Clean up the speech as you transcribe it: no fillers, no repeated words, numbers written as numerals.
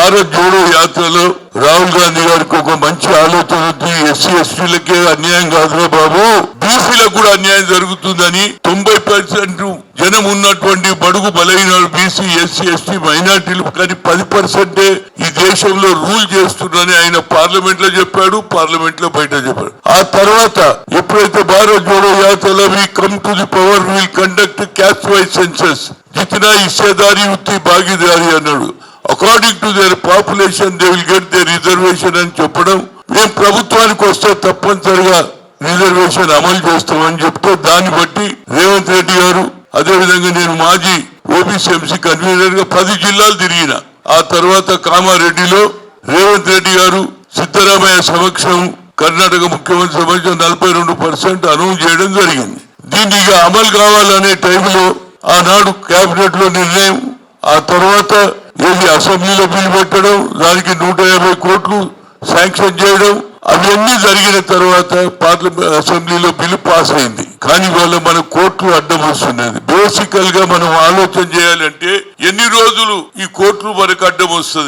భారత్ జోడో యాత్రలో రాహుల్ గాంధీ గారికి ఒక మంచి ఆలోచన ఉంది. ఎస్సీ ఎస్టీలకే అన్యాయం కాదురా బాబు, బీసీలకు కూడా అన్యాయం జరుగుతుందని 90% జనం ఉన్నటువంటి బడుగు బలైన బీసీ ఎస్సీ ఎస్టీ మైనార్టీలు కానీ 10% ఈ దేశంలో రూల్ చేస్తున్నారని ఆయన పార్లమెంట్ లో చెప్పాడు, పార్లమెంట్ లో బయట చెప్పాడు. ఆ తర్వాత ఎప్పుడైతే భారత్ జోడో యాత్రలో we come to the power will conduct caste wise census, జితనా హిస్సేదారి ఉత్తి భాగీదారి అన్నాడు. According to their population they will get their reservation అని చెప్పడం, మేము ప్రభుత్వానికి వస్తే తప్పనిసరిగా రిజర్వేషన్ అమలు చేస్తామని చెప్తే దాన్ని బట్టి రేవంత్ రెడ్డి గారు, అదేవిధంగా నేను మాజీ ఓబీసీ ఎంసీ కన్వీనర్ గా 10 జిల్లాలు తిరిగిన. ఆ తర్వాత కామారెడ్డిలో రేవంత్ రెడ్డి గారు సిద్ధరామయ్య సమక్షం కర్ణాటక ముఖ్యమంత్రి సమక్షం 42% అనౌన్స్ చేయడం జరిగింది. దీన్ని ఇక అమలు కావాలనే టైంలో ఆనాడు కేబినెట్ లో నిర్ణయం, ఆ తర్వాత ఏది అసెంబ్లీలో బిల్లు పెట్టడం, దానికి 150 కోట్లు శాంక్షన్ చేయడం, అవన్నీ జరిగిన తర్వాత పార్లమెంట్ అసెంబ్లీలో బిల్లు పాస్ అయింది. కానీ వాళ్ళ మన కోర్టులు అడ్డం వస్తున్నది. బేసికల్ గా మనం ఆలోచన చేయాలంటే ఎన్ని రోజులు ఈ కోర్టులు మనకు అడ్డం వస్తుంది.